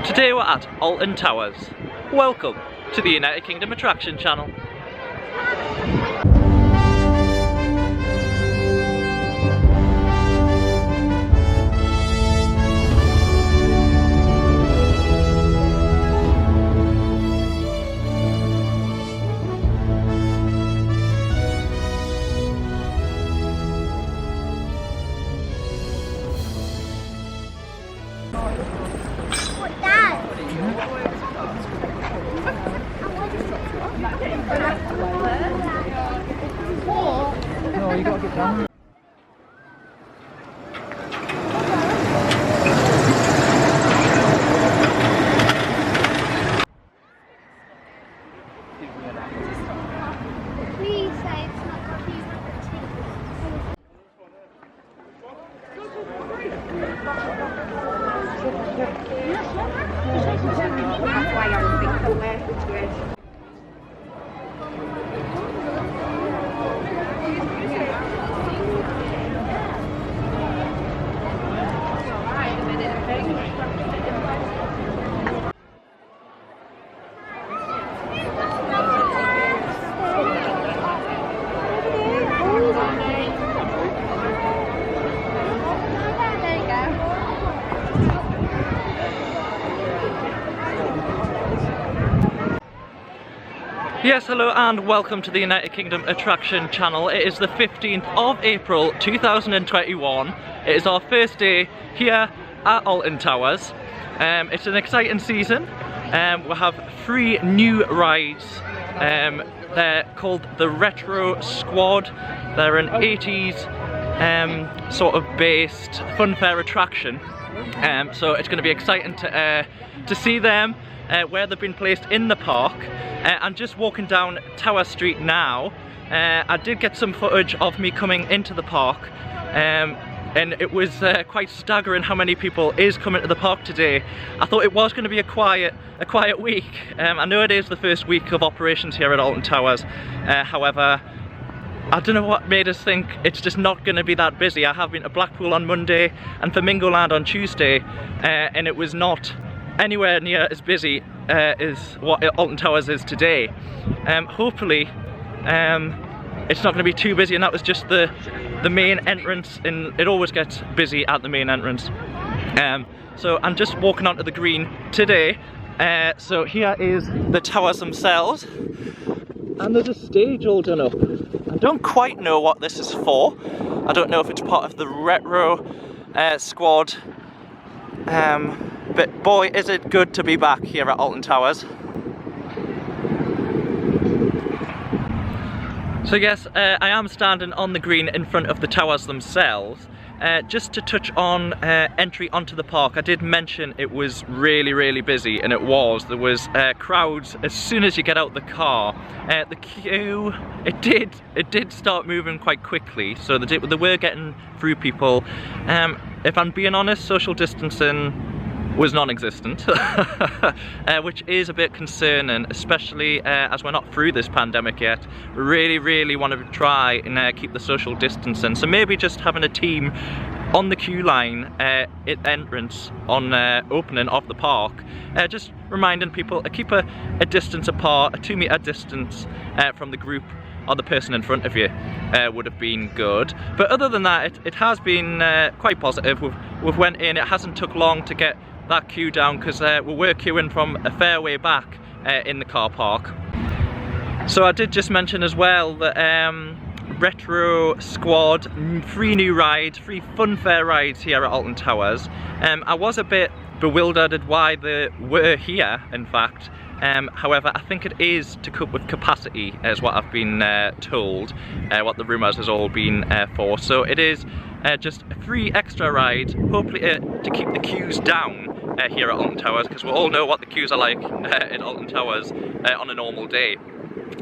Today we're at Alton Towers. Welcome to the United Kingdom Attraction Channel. No, you gotta get down. Please say it's not cute. That's why I was thinking where to go. Yes, hello and welcome to the United Kingdom Attraction Channel. It is the 15th of April 2021. It is our first day here at Alton Towers. It's an exciting season. We'll have 3 new rides. They're called the Retro Squad. They're an 80s sort of based funfair attraction. So it's going to be exciting to see them, where they've been placed in the park. I'm just walking down Tower Street now. I did get some footage of me coming into the park, and it was quite staggering how many people is coming to the park today. I thought it was going to be a quiet week. I know it is the first week of operations here at Alton Towers. However, I don't know what made us think it's just not going to be that busy. I have been to Blackpool on Monday and Flamingo Land on Tuesday, and it was not anywhere near as busy as what Alton Towers is today. Hopefully it's not going to be too busy, and that was just the main entrance, and it always gets busy at the main entrance. So I'm just walking onto the green today. So here is the towers themselves, and there's a stage all done up. I don't quite know what this is for. I don't know if it's part of the Retro Squad. But boy, is it good to be back here at Alton Towers. So yes, I am standing on the green in front of the towers themselves. Just to touch on entry onto the park, I did mention it was really busy, and it was. There was crowds as soon as you get out the car. The queue, it did start moving quite quickly, so they were getting through people. If I'm being honest, social distancing was non-existent, which is a bit concerning, especially as we're not through this pandemic yet. We really want to try and keep the social distancing, so maybe just having a team on the queue line at entrance on opening of the park, just reminding people to keep a distance apart, a 2-meter distance from the group or the person in front of you would have been good. But other than that, it has been quite positive. We've went in, it hasn't took long to get that queue down, because we were queuing from a fair way back in the car park. So I did just mention as well that Retro Squad, 3 new rides, 3 funfair rides here at Alton Towers. I was a bit bewildered at why they were here, in fact. However, I think it is to cope with capacity, is what I've been told, what the rumours has all been for. So it is just 3 extra rides, hopefully to keep the queues down here at Alton Towers, because we all know what the queues are like at Alton Towers on a normal day.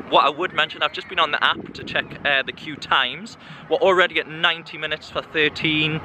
What I would mention, I've just been on the app to check the queue times. We're already at 90 minutes for 13,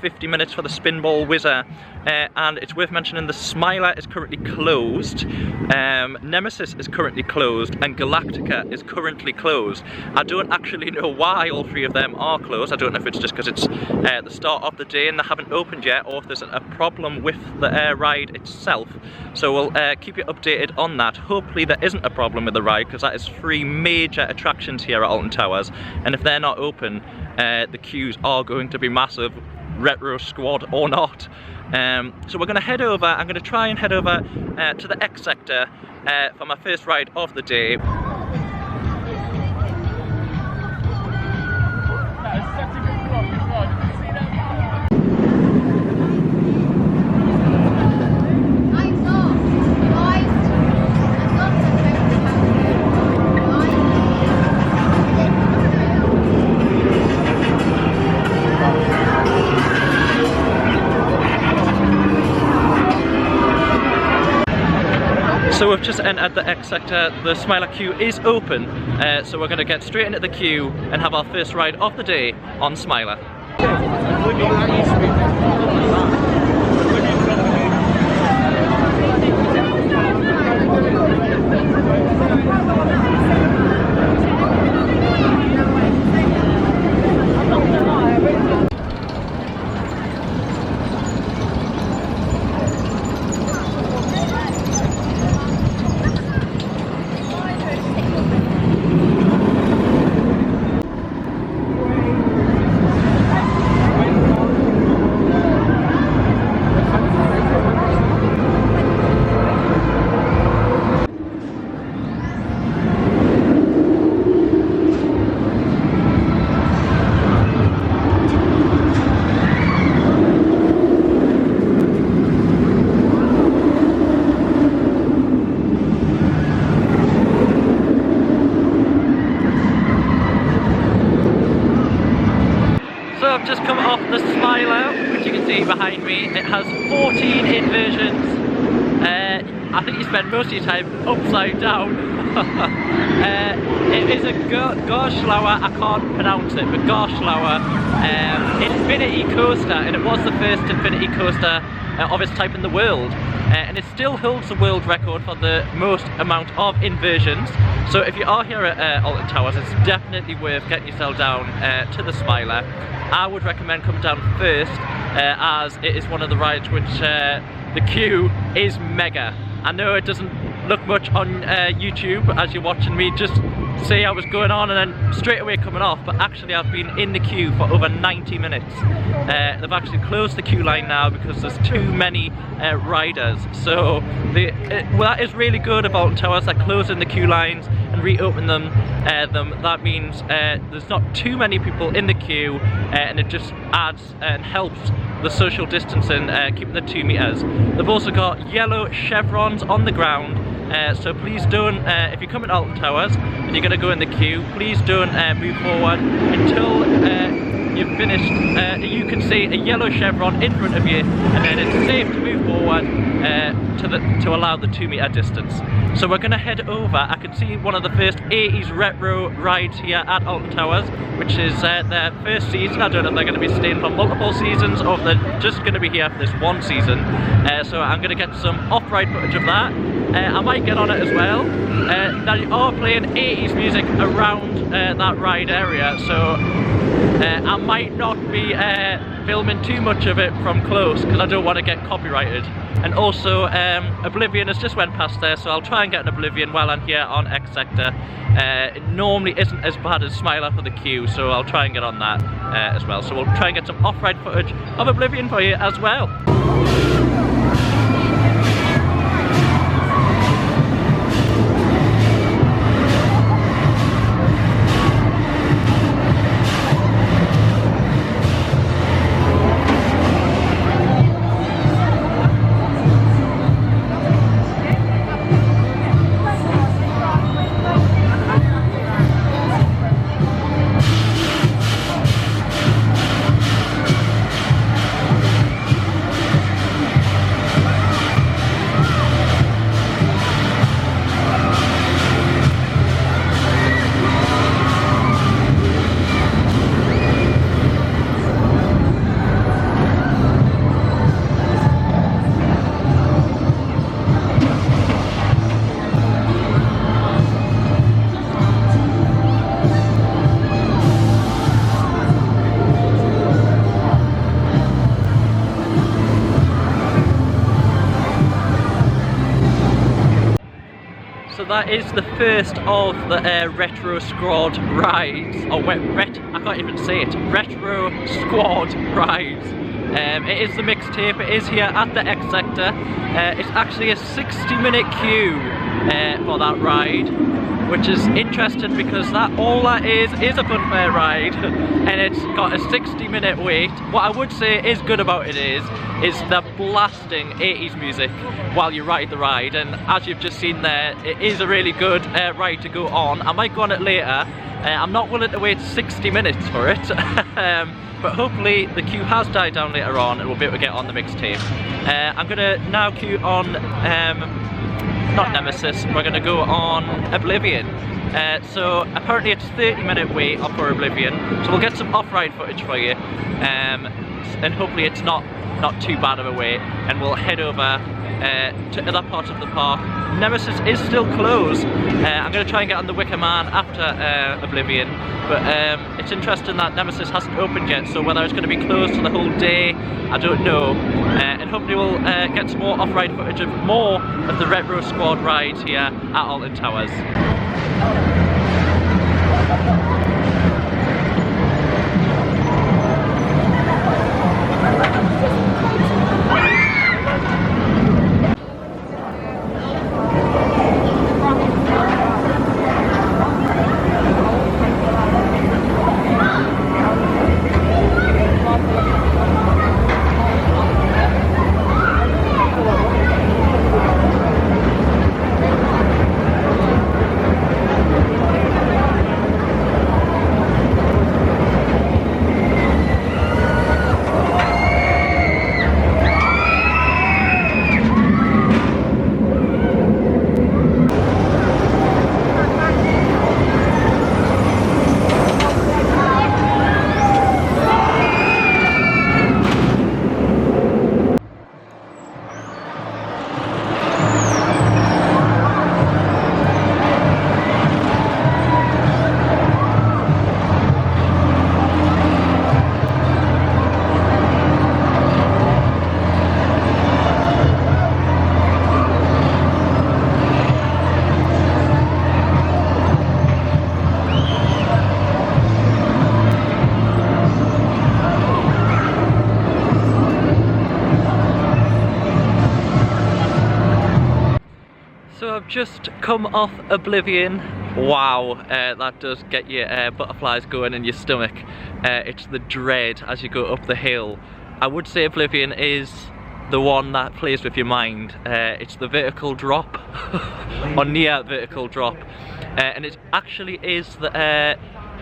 50 minutes for the Spinball Whizzer, and it's worth mentioning the Smiler is currently closed, Nemesis is currently closed, and Galactica is currently closed. I don't actually know why all three of them are closed. I don't know if it's just because it's the start of the day and they haven't opened yet, or if there's a problem with the ride itself. So we'll keep you updated on that. Hopefully there isn't a problem with the ride, because that is 3 major attractions here at Alton Towers, and if they're not open, the queues are going to be massive, retro squad or not. So we're going to head over. I'm going to try and head over to the X sector for my first ride of the day. So we've just entered the X sector. The Smiler queue is open, so we're going to get straight into the queue and have our first ride of the day on Smiler. I've just come off the Smiler, which you can see behind me. It has 14 inversions. I think you spend most of your time upside down. It is a Gorschlauer, I can't pronounce it, but Gorschlauer Infinity Coaster, and it was the first Infinity Coaster of its type in the world. And it still holds the world record for the most amount of inversions. So if you are here at Alton Towers, it's definitely worth getting yourself down to the Smiler. I would recommend coming down first, as it is one of the rides which the queue is mega. I know it doesn't look much on YouTube as you're watching me just say I was going on and then straight away coming off, but actually I've been in the queue for over 90 minutes. They've actually closed the queue line now because there's too many riders. So well, that is really good about Alton Towers. They're closing the queue lines and reopening them. That means there's not too many people in the queue, and it just adds and helps the social distancing, keeping the 2 meters. They've also got yellow chevrons on the ground, so please don't, if you're coming to Alton Towers and you're going to go in the queue, please don't move forward until you've finished. You can see a yellow chevron in front of you, and then it's safe to move forward to allow the 2 meter distance. So we're going to head over. I can see one of the first 80s retro rides here at Alton Towers, which is their first season. I don't know if they're going to be staying for multiple seasons or if they're just going to be here for this one season. So I'm going to get some off-ride footage of that. I might get on it as well. They are playing 80s music around that ride area, so I might not be filming too much of it from close because I don't want to get copyrighted. And also Oblivion has just went past there, so I'll try and get an Oblivion while I'm here on X Sector. It normally isn't as bad as Smiler for the queue, so I'll try and get on that as well. So we'll try and get some off-ride footage of Oblivion for you as well. so that is the first of the Retro Squad rides, or I can't even say it, Retro Squad rides. It is the mixtape, it is here at the X Sector. It's actually a 60-minute queue for that ride, which is interesting because all that is a funfair ride, and it's got a 60-minute wait. What I would say is good about it is the blasting 80s music while you ride the ride, and as you've just seen there, it is a really good ride to go on. I might go on it later. I'm not willing to wait 60 minutes for it. But hopefully the queue has died down later on and we'll be able to get on the mixtape. I'm going to now queue on, not Nemesis, we're going to go on Oblivion. So apparently it's 30-minute wait for Oblivion, so we'll get some off-ride footage for you. And hopefully it's not too bad of a wait, and we'll head over to other parts of the park. Nemesis is still closed. I'm going to try and get on the Wicker Man after Oblivion, but it's interesting that Nemesis hasn't opened yet, so whether it's going to be closed for the whole day, I don't know. And hopefully we'll get some more off-ride footage of more of the Retro Squad rides here at Alton Towers. I've just come off Oblivion. Wow, that does get your butterflies going in your stomach. It's the dread as you go up the hill. I would say Oblivion is the one that plays with your mind. It's the vertical drop, or near vertical drop, and it actually is the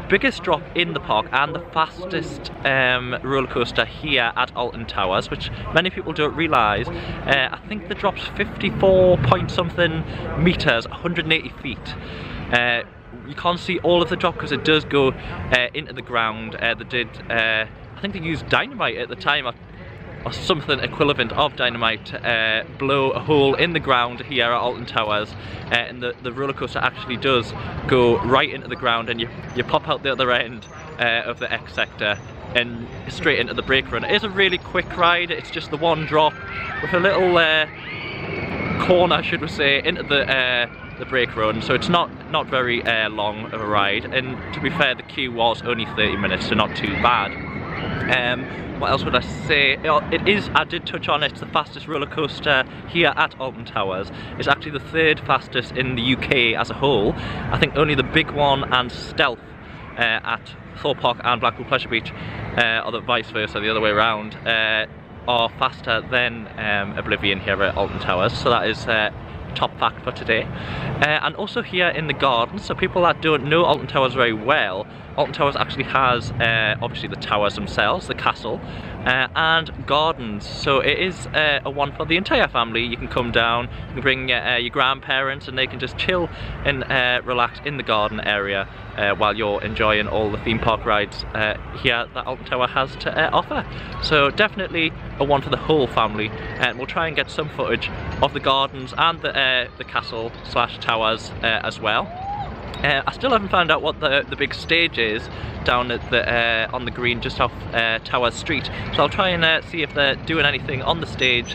biggest drop in the park and the fastest roller coaster here at Alton Towers, which many people don't realise. I think the drop's 54 point something meters, 180 feet. You can't see all of the drop because it does go into the ground. I think they used dynamite at the time, or something equivalent of dynamite, to blow a hole in the ground here at Alton Towers, and the roller coaster actually does go right into the ground, and you pop out the other end of the X Sector and straight into the brake run. It is a really quick ride. It's just the one drop with a little corner, should we say, into the brake run, so it's not very long of a ride. And to be fair, the queue was only 30 minutes, so not too bad. What else would I say? I did touch on it, it's the fastest roller coaster here at Alton Towers. It's actually the third fastest in the UK as a whole. I think only the big one and Stealth at Thorpe Park and Blackpool Pleasure Beach, or the vice versa, the other way around, are faster than Oblivion here at Alton Towers. So that is top fact for today. And also here in the gardens, so people that don't know Alton Towers very well, Alton Towers actually has obviously the towers themselves, the castle, and gardens. So it is a one for the entire family. You can come down, you can bring your grandparents, and they can just chill and relax in the garden area while you're enjoying all the theme park rides here that Alton Tower has to offer. So definitely a one for the whole family, and we'll try and get some footage of the gardens and the castle / towers as well. I still haven't found out what the big stage is down at the on the green just off Towers Street. So I'll try and see if they're doing anything on the stage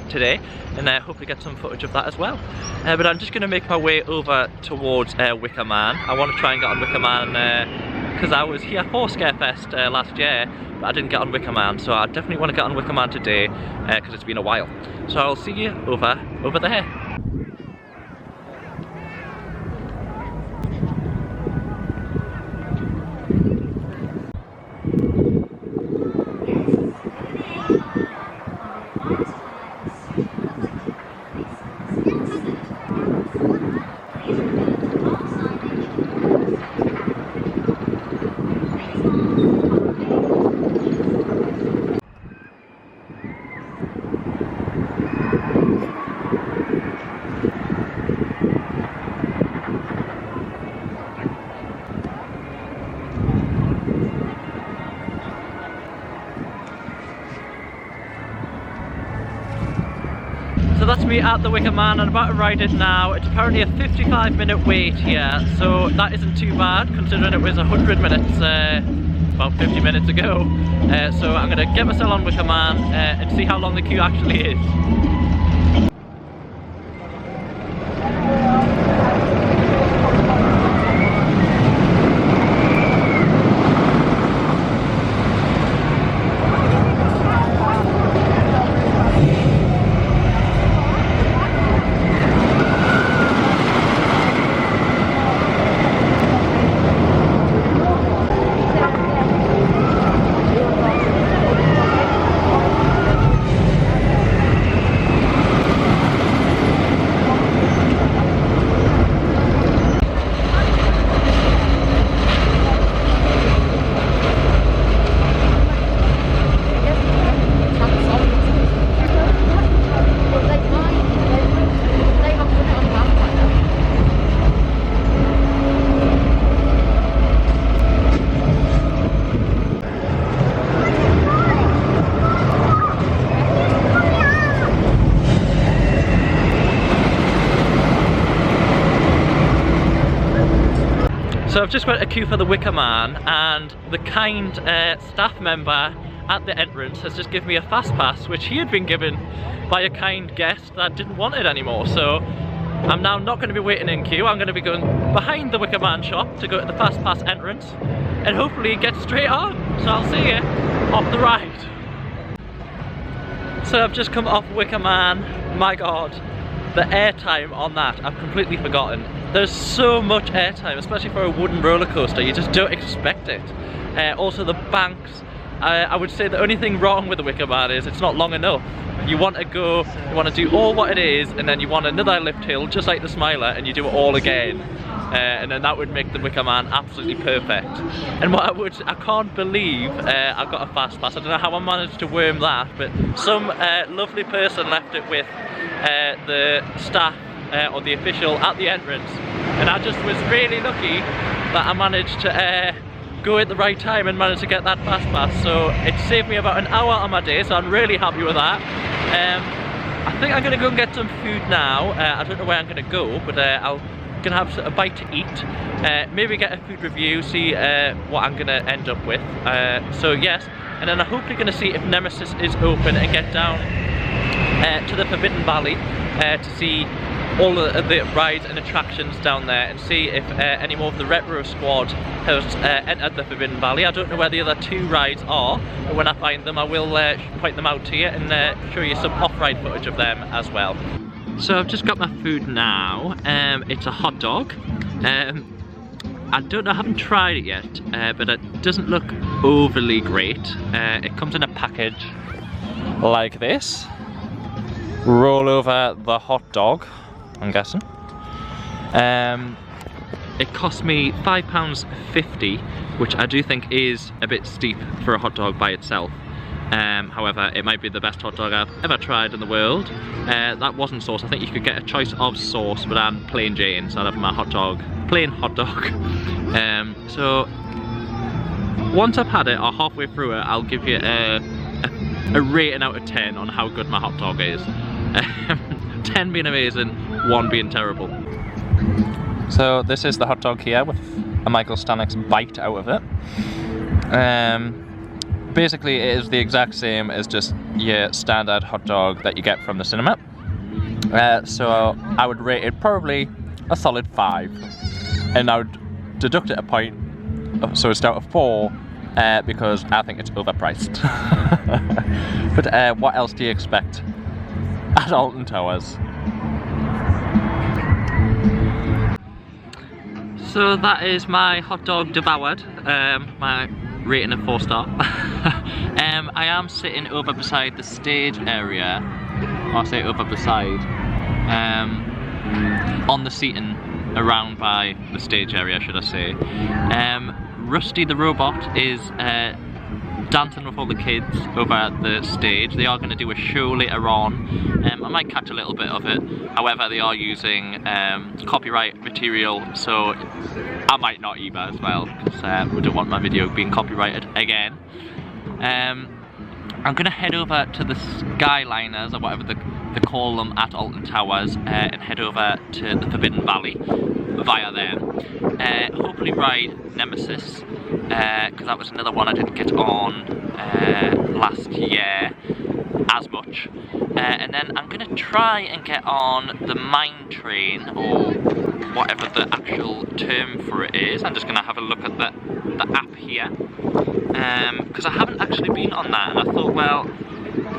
today, and hopefully get some footage of that as well. But I'm just going to make my way over towards Wicker Man. I want to try and get on Wicker Man because I was here for Scarefest last year, but I didn't get on Wicker Man, so I definitely want to get on Wicker Man today because it's been a while. So I'll see you over there. So that's me at the Wicker Man. I'm about to ride it now. It's apparently a 55-minute wait here, so that isn't too bad considering it was 100 minutes about 50 minutes ago. So I'm going to get myself on Wicker Man and see how long the queue actually is. So I've just got a queue for the Wicker Man, and the kind staff member at the entrance has just given me a fast pass, which he had been given by a kind guest that didn't want it anymore. So I'm now not going to be waiting in queue. I'm going to be going behind the Wicker Man shop to go to the fast pass entrance and hopefully get straight on. So I'll see you off the ride. So I've just come off Wicker Man. My god, the airtime on that, I've completely forgotten. There's so much airtime, especially for a wooden roller coaster. You just don't expect it. Also the banks, I would say the only thing wrong with the Wicker Man is it's not long enough. You want to go, you want to do all what it is, and then you want another lift hill just like the Smiler, and you do it all again. And then that would make the Wicker Man absolutely perfect. And what I can't believe I got a fast pass. I don't know how I managed to worm that, but some lovely person left it with the staff or the official at the entrance, and I just was really lucky that I managed to go at the right time and managed to get that fast pass. So it saved me about an hour on my day, so I'm really happy with that. I think I'm going to go and get some food now. I don't know where I'm going to go, but I'm going to have a bite to eat, maybe get a food review, see what I'm going to end up with. So yes, and then I'm hopefully going to see if Nemesis is open and get down to the Forbidden Valley to see all of the rides and attractions down there, and see if any more of the retro squad has entered the Forbidden Valley. I don't know where the other two rides are, but when I find them I will point them out to you and show you some off-ride footage of them as well. So I've just got my food now. It's a hot dog. I don't know, I haven't tried it yet, but it doesn't look overly great. It comes in a package like this. Roll over the hot dog, I'm guessing. It cost me £5.50, which I do think is a bit steep for a hot dog by itself. However, it might be the best hot dog I've ever tried in the world. That wasn't sauce. I think you could get a choice of sauce, but I'm plain Jane, so I'll have my hot dog, plain hot dog. So once I've had it, or halfway through it, I'll give you a rating out of 10 on how good my hot dog is. 10 being amazing, 1 being terrible. So this is the hot dog here with a Michael Stanek's bite out of it. Basically it is the exact same as just your standard hot dog that you get from the cinema. So I would rate it probably a solid 5. And I would deduct it a point, so it's out of 4, because I think it's overpriced. But what else do you expect at Alton Towers? So that is my hot dog devoured, my rating of 4-star. I am sitting over beside the stage area, or say over beside, on the seating around by the stage area, should I say. Rusty the robot is dancing with all the kids over at the stage. They are going to do a show later on. I might catch a little bit of it. However, they are using copyright material, so I might not either as well, because we don't want my video being copyrighted again. I'm going to head over to the Skyliners, or whatever they call them at Alton Towers, and head over to the Forbidden Valley via there. Hopefully ride Nemesis, because that was another one I didn't get on last year as much. And then I'm going to try and get on the mine train, or whatever the actual term for it is. I'm just going to have a look at the app here, because I haven't actually been on that, and I thought, well,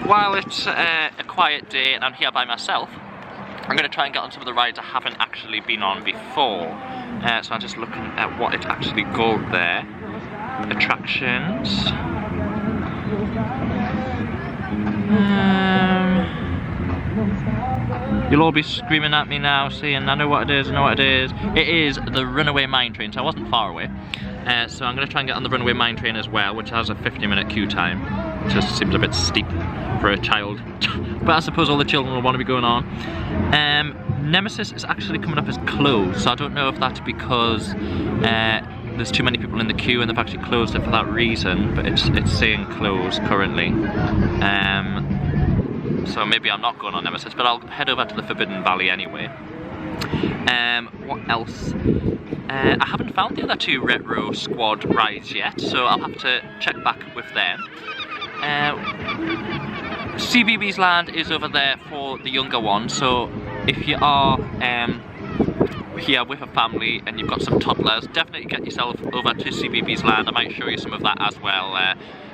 while it's a quiet day and I'm here by myself, I'm going to try and get on some of the rides I haven't actually been on before. So I'm just looking at what it's actually called there. Attractions. You'll all be screaming at me now, saying, I know what it is, I know what it is. It is the Runaway mine train, so I wasn't far away. So I'm going to try and get on the Runaway mine train as well, which has a 50-minute queue time. It just seems a bit steep for a child. But I suppose all the children will want to be going on. Nemesis is actually coming up as closed, so I don't know if that's because there's too many people in the queue and they've actually closed it for that reason, but it's saying closed currently. So maybe I'm not going on Nemesis, but I'll head over to the Forbidden Valley anyway. What else? I haven't found the other 2 Retro Squad rides yet, so I'll have to check back with them. CBeebies Land is over there for the younger ones, so if you are here with a family and you've got some toddlers, definitely get yourself over to CBeebies Land. I might show you some of that as well.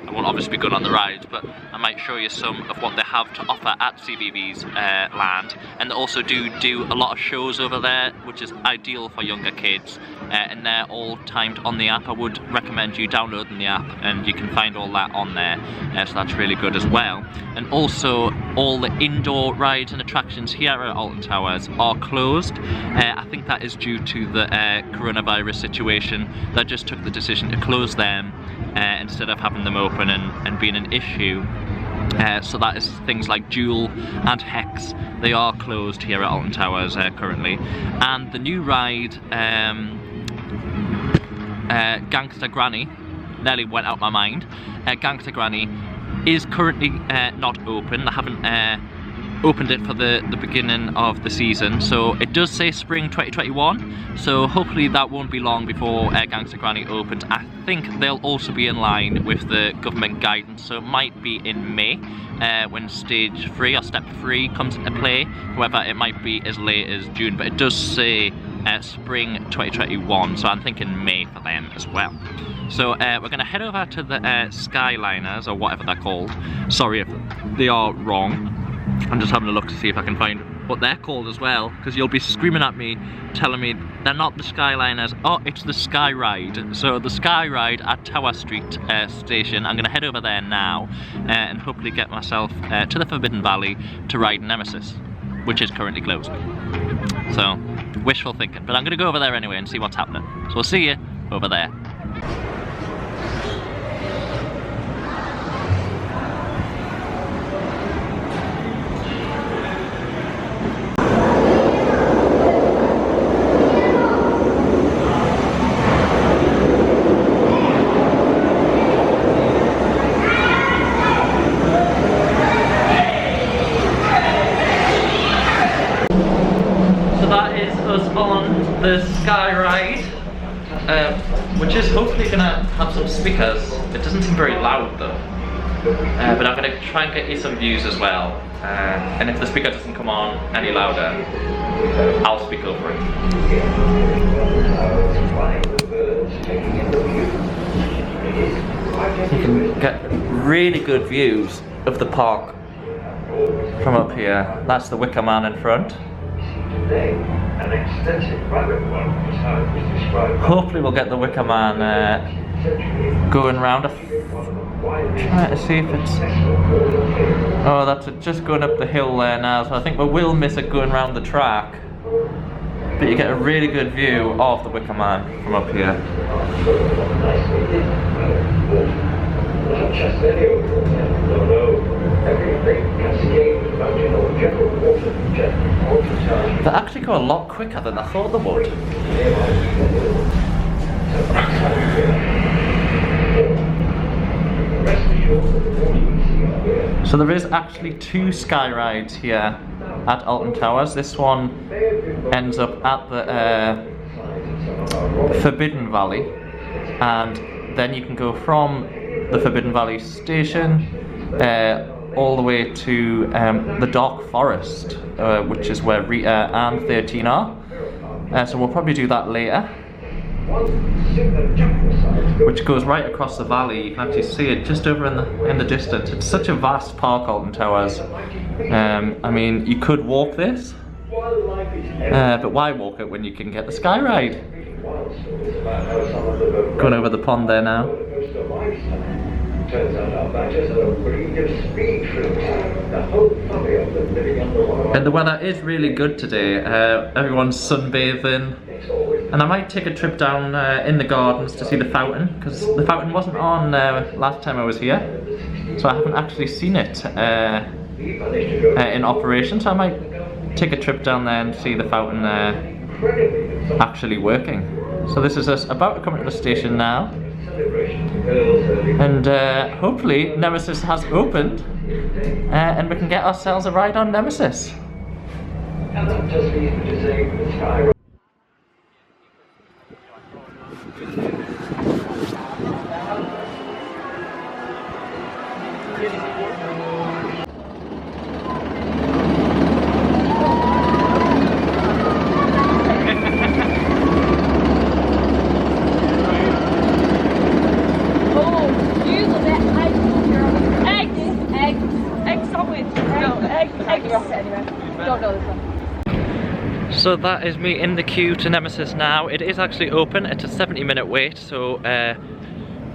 I won't obviously be going on the rides, but I might show you some of what they have to offer at CBeebies Land. And they also do a lot of shows over there, which is ideal for younger kids. And they're all timed on the app. I would recommend you downloading the app, and you can find all that on there. So that's really good as well. And also, all the indoor rides and attractions here at Alton Towers are closed. I think that is due to the coronavirus situation. They just took the decision to close them instead of having them open and being an issue. So that is things like Jewel and Hex. They are closed here at Alton Towers currently. And the new ride, Gangsta Granny, nearly went out my mind. Gangsta Granny is currently not open. They haven't opened it for the beginning of the season, so it does say spring 2021, so hopefully that won't be long before Gangsta Granny opens. I think they'll also be in line with the government guidance, so it might be in May when stage 3 or step 3 comes into play. However, it might be as late as June, but it does say spring 2021, so I'm thinking May for them as well. So we're going to head over to the Skyliners, or whatever they're called. Sorry if they are wrong. I'm just having a look to see if I can find what they're called as well, because you'll be screaming at me, telling me they're not the Skyliners. Oh, it's the Skyride. So the Skyride at Tower Street station. I'm going to head over there now and hopefully get myself to the Forbidden Valley to ride Nemesis, which is currently closed. So, wishful thinking. But I'm going to go over there anyway and see what's happening. So we'll see you over there. the Skyride, which is hopefully gonna have some speakers. It doesn't seem very loud though. But I'm gonna try and get you some views as well. And if the speaker doesn't come on any louder, I'll speak over it. You can get really good views of the park from up here. That's the Wicker Man in front. Hopefully we'll get the Wicker Man going round. Trying to see if it's... Oh, that's just going up the hill there now, so I think we will miss it going round the track. But you get a really good view of the Wicker Man from up here. They actually go a lot quicker than I thought they would. So there is actually 2 sky rides here at Alton Towers. This one ends up at the Forbidden Valley, and then you can go from the Forbidden Valley station all the way to the Dark Forest, which is where Rita and 13 are. So we'll probably do that later. Which goes right across the valley. You can actually see it just over in the distance. It's such a vast park, Alton Towers. I mean, you could walk this, but why walk it when you can get the Skyride? Going over the pond there now. And the weather is really good today. Everyone's sunbathing. And I might take a trip down in the gardens to see the fountain, because the fountain wasn't on last time I was here, so I haven't actually seen it in operation, so I might take a trip down there and see the fountain actually working. So this is us about to come to the station now, and hopefully Nemesis has opened and we can get ourselves a ride on Nemesis. So that is me in the queue to Nemesis now. It is actually open. It's a 70-minute wait, so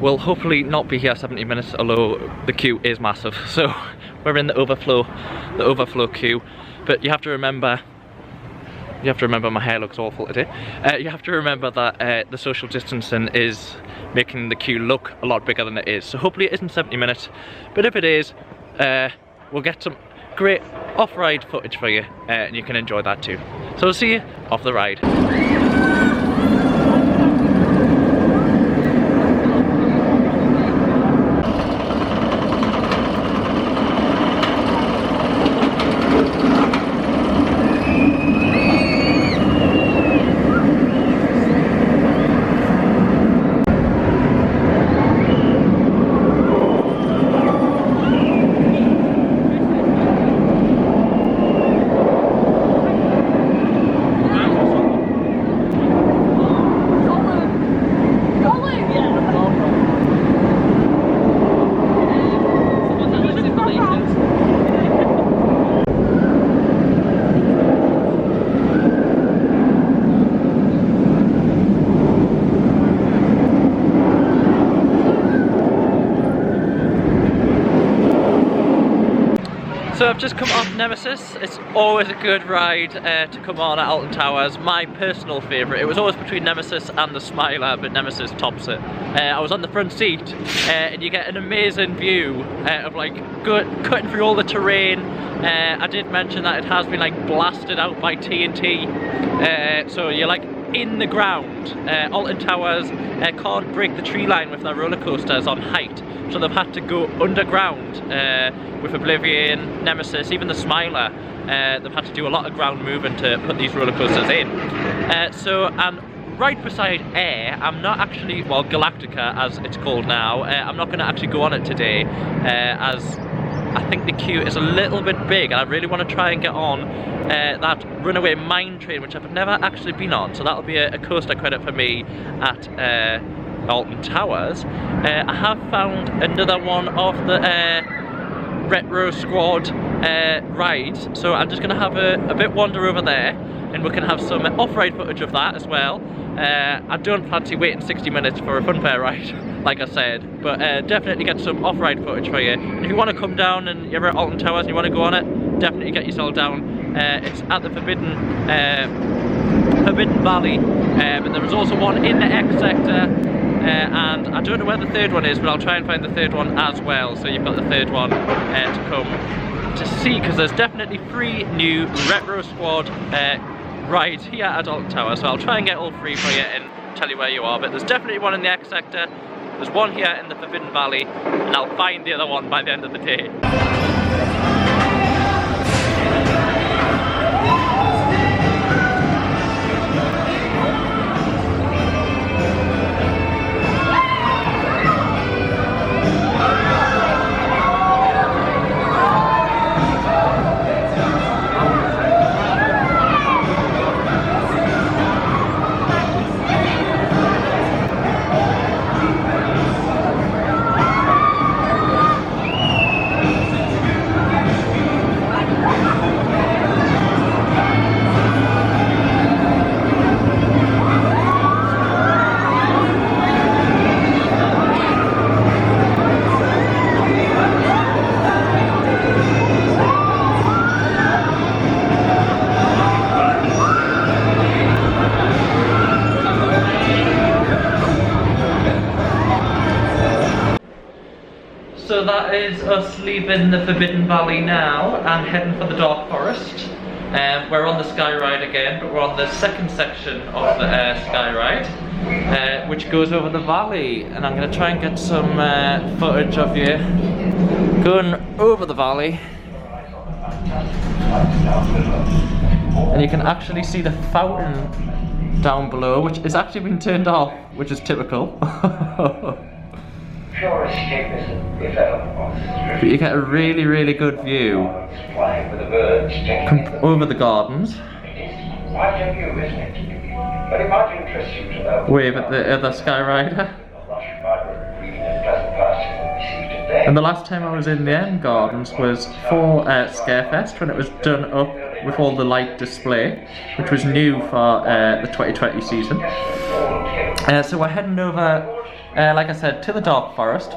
we'll hopefully not be here 70 minutes, although the queue is massive. So we're in the overflow queue. But you have to remember my hair looks awful today. You have to remember that the social distancing is making the queue look a lot bigger than it is. So hopefully it isn't 70 minutes, but if it is, we'll get some great off-ride footage for you, and you can enjoy that too. So we'll see you off the ride. So I've just come off Nemesis. It's always a good ride to come on at Alton Towers. My personal favourite. It was always between Nemesis and the Smiler, but Nemesis tops it. I was on the front seat, and you get an amazing view of like cutting through all the terrain. I did mention that it has been like blasted out by TNT, so you're like in the ground. Alton Towers can't break the tree line with their roller coasters on height, so they've had to go underground with Oblivion, Nemesis, even the Smiler. They've had to do a lot of ground moving to put these roller coasters in. And right beside Air, I'm not actually, well, Galactica as it's called now, I'm not going to actually go on it today, as I think the queue is a little bit big and I really want to try and get on that Runaway mine train, which I've never actually been on, so that'll be a coaster credit for me at Alton Towers. I have found another one of the Retro Squad rides, so I'm just going to have a bit wander over there and we can have some off-ride footage of that as well. I don't fancy waiting 60 minutes for a funfair ride, like I said, but definitely get some off-ride footage for you. And if you want to come down and you're at Alton Towers and you want to go on it, definitely get yourself down. It's at the Forbidden Valley, but there is also one in the X sector, and I don't know where the third one is, but I'll try and find the third one as well, so you've got the third one to come to see, because there's definitely 3 new Retro Squad rides here at Alton Towers, so I'll try and get all 3 for you and tell you where you are. But there's definitely one in the X sector, there's one here in the Forbidden Valley, and I'll find the other one by the end of the day. So that is us leaving the Forbidden Valley now and heading for the Dark Forest. We're on the Skyride again, but we're on the second section of the Skyride, which goes over the valley. And I'm going to try and get some footage of you going over the valley. And you can actually see the fountain down below, which has actually been turned off, which is typical. But you get a really, really good view over the gardens. Wave at the other Skyrider. And the last time I was in the end gardens was for Scarefest, when it was done up with all the light display, which was new for the 2020 season. So we're heading over, like I said, to the Dark Forest.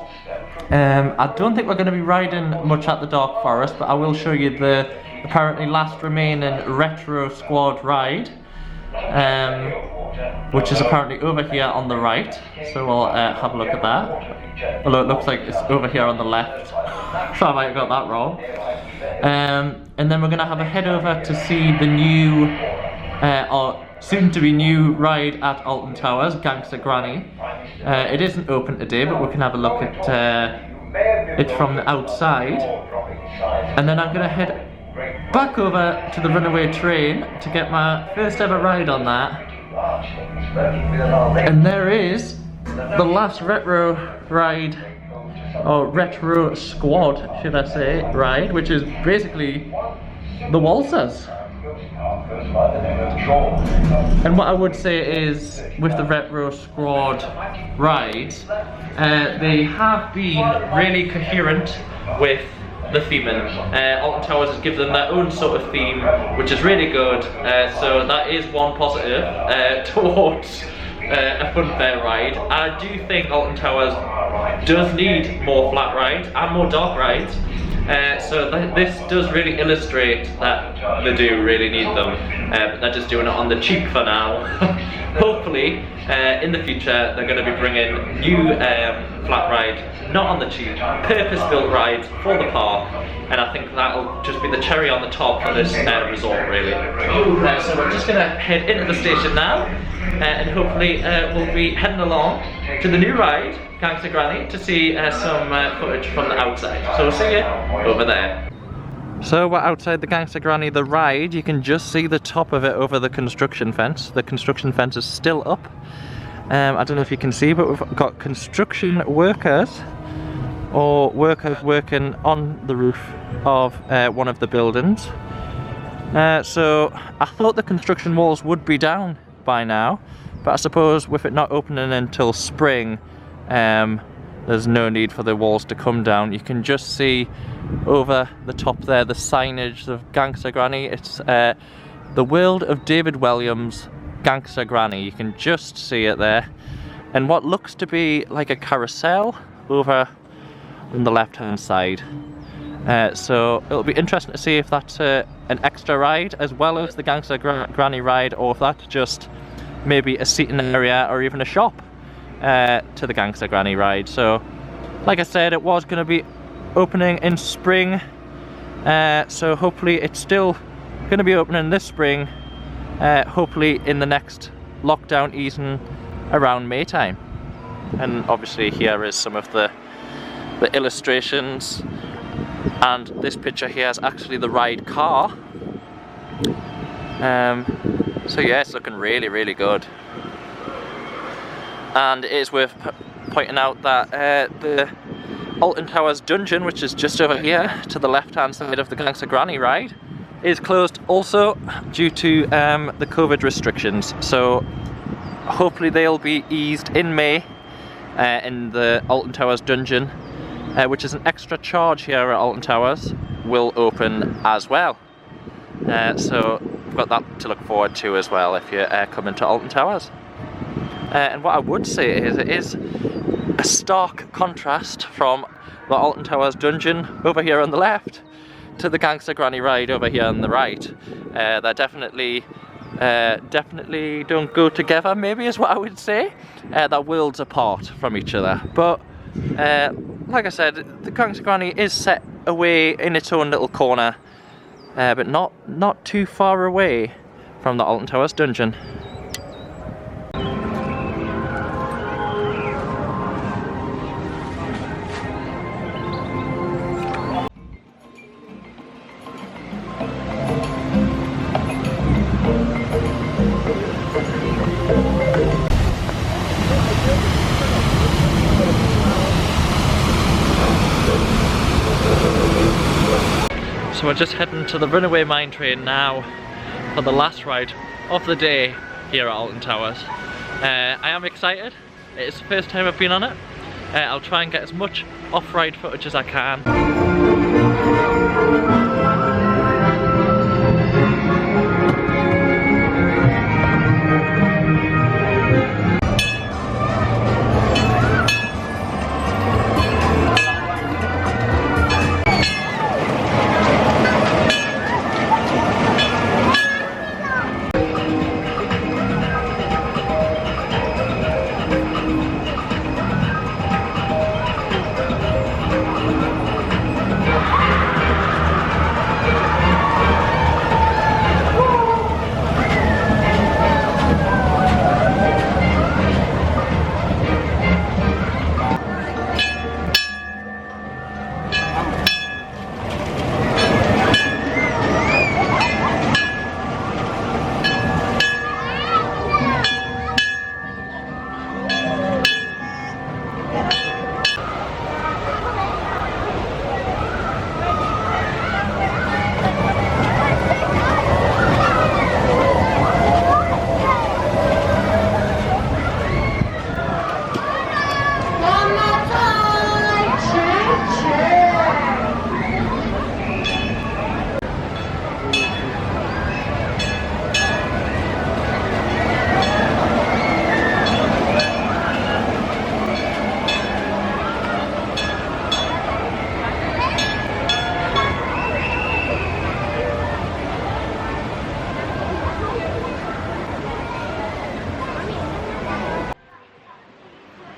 I don't think we're going to be riding much at the Dark Forest, but I will show you the apparently last remaining Retro Squad ride, which is apparently over here on the right. So we'll have a look at that. Although it looks like it's over here on the left, so I might have got that wrong. And then we're going to have a head over to see the new, or soon to be new ride at Alton Towers, Gangsta Granny. It isn't open today, but we can have a look at it from the outside. And then I'm going to head back over to the Runaway train to get my first ever ride on that. And there is the last retro ride, or Retro Squad, should I say, ride, which is basically the waltzers. And what I would say is, with the Retro Squad rides, they have been really coherent with the theming. Alton Towers has given them their own sort of theme, which is really good. So that is one positive towards a funfair ride. I do think Alton Towers does need more flat rides and more dark rides. So this does really illustrate that they do really need them, but they're just doing it on the cheap for now. Hopefully, in the future, they're going to be bringing new flat rides, not on the cheap, purpose-built rides for the park, and I think that'll just be the cherry on the top for this resort, really. So we're just going to head into the station now, and hopefully we'll be heading along to the new ride, Gangsta Granny, to see some footage from the outside. So we'll see you over there. So we're outside the Gangsta Granny, the ride. You can just see the top of it over the construction fence. The construction fence is still up. I don't know if you can see, but we've got construction workers or workers working on the roof of one of the buildings. So I thought the construction walls would be down by now, but I suppose with it not opening until spring, there's no need for the walls to come down. You can just see over the top there the signage of Gangsta Granny. It's the World of David Williams Gangsta Granny. You can just see it there. And what looks to be like a carousel over on the left hand side. So it'll be interesting to see if that's an extra ride as well as the Gangsta Granny ride, or if that's just maybe a seating area or even a shop to the Gangsta Granny ride. So like I said, it was going to be opening in spring, so hopefully it's still going to be opening this spring, hopefully in the next lockdown easing around May time. And obviously here is some of the illustrations, and this picture here is actually the ride car. So yeah, it's looking really, really good. And it is worth pointing out that the Alton Towers dungeon, which is just over here to the left hand side of the Gangsta Granny ride, is closed also due to the COVID restrictions. So hopefully they'll be eased in May in the Alton Towers dungeon, which is an extra charge here at Alton Towers, will open as well. So we've got that to look forward to as well if you're coming to Alton Towers. And what I would say is it is a stark contrast from the Alton Towers dungeon over here on the left to the Gangsta Granny ride over here on the right. They're definitely don't go together, maybe is what I would say. They're worlds apart from each other. But like I said, the Gangsta Granny is set away in its own little corner, but not too far away from the Alton Towers dungeon. So we're just heading to the Runaway mine train now for the last ride of the day here at Alton Towers. I am excited. It's the first time I've been on it. I'll try and get as much off-ride footage as I can.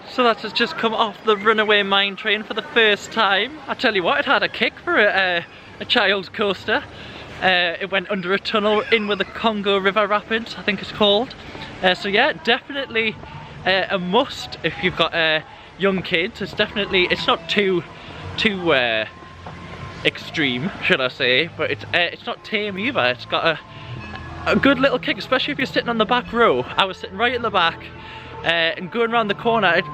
So that has just come off the Runaway mine train for the first time. I tell you what, it had a kick for a child's coaster. It went under a tunnel in with the Congo River Rapids, I think it's called. So yeah, definitely a must if you've got young kids. It's not too extreme, should I say, but it's not tame either. It's got a good little kick, especially if you're sitting on the back row. I was sitting right in the back, and going around the corner, it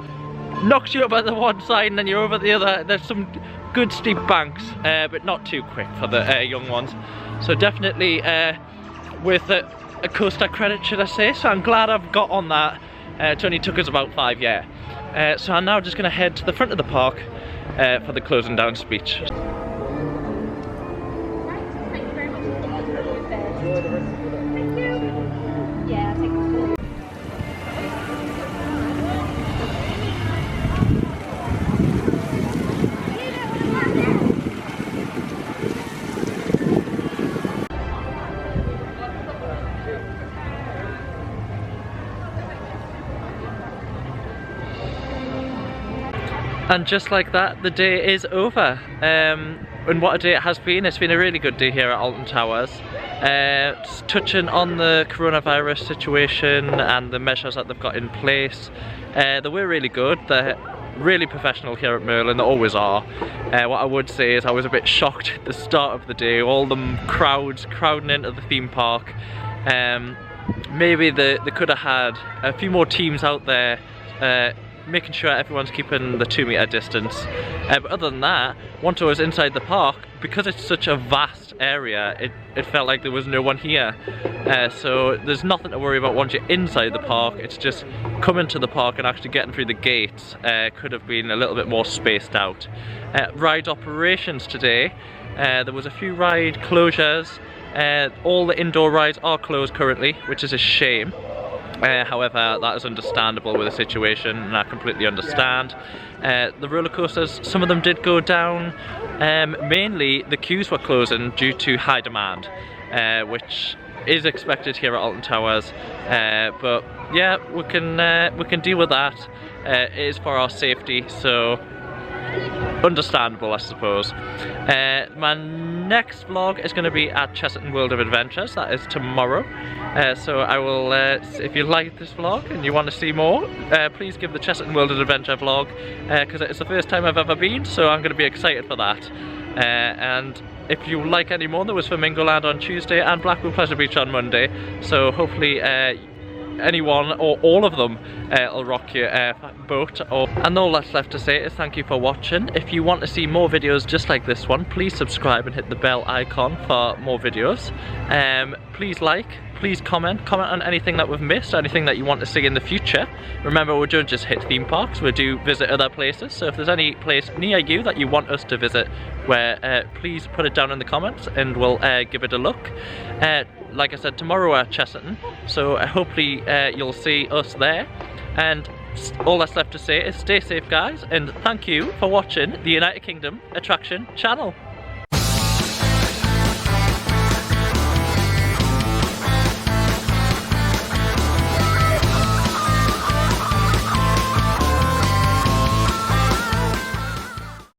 knocks you up at the one side and then you're over the other. There's some good steep banks, but not too quick for the young ones. So definitely worth a coaster credit, should I say. So I'm glad I've got on that. It only took us about 5 years. So I'm now just going to head to the front of the park for the closing down speech. Thank you very much. Thank you. Yeah, thank you. And just like that, the day is over. And what a day it has been. It's been a really good day here at Alton Towers. Just touching on the coronavirus situation and the measures that they've got in place. They were really good. They're really professional here at Merlin, they always are. What I would say is I was a bit shocked at the start of the day, all them crowds crowding into the theme park. Maybe they could have had a few more teams out there making sure everyone's keeping the 2-meter distance. But other than that, once I was inside the park, because it's such a vast area, it felt like there was no one here. So there's nothing to worry about once you're inside the park. It's just coming to the park and actually getting through the gates could have been a little bit more spaced out. Ride operations today, there was a few ride closures. All the indoor rides are closed currently, which is a shame. However, that is understandable with the situation, and I completely understand. The roller coasters, some of them did go down. Mainly the queues were closing due to high demand, which is expected here at Alton Towers. But yeah, we can deal with that. It is for our safety, so understandable, I suppose. My next vlog is going to be at Chesterton World of Adventures. That is tomorrow. So I will, if you like this vlog and you want to see more, please give the Chesterton World of Adventure vlog, because it's the first time I've ever been, so I'm going to be excited for that. And if you like any more, there was Flamingo Land on Tuesday and Blackpool Pleasure Beach on Monday, so hopefully anyone or all of them will rock your boat. And all that's left to say is thank you for watching. If you want to see more videos just like this one, please subscribe and hit the bell icon for more videos. Please like, please comment on anything that we've missed, anything that you want to see in the future. Remember, we don't just hit theme parks, we do visit other places, so if there's any place near you that you want us to visit, please put it down in the comments and we'll give it a look. Like I said, tomorrow we're at Chesterton, so hopefully you'll see us there. And all that's left to say is stay safe, guys, and thank you for watching the United Kingdom Attraction channel.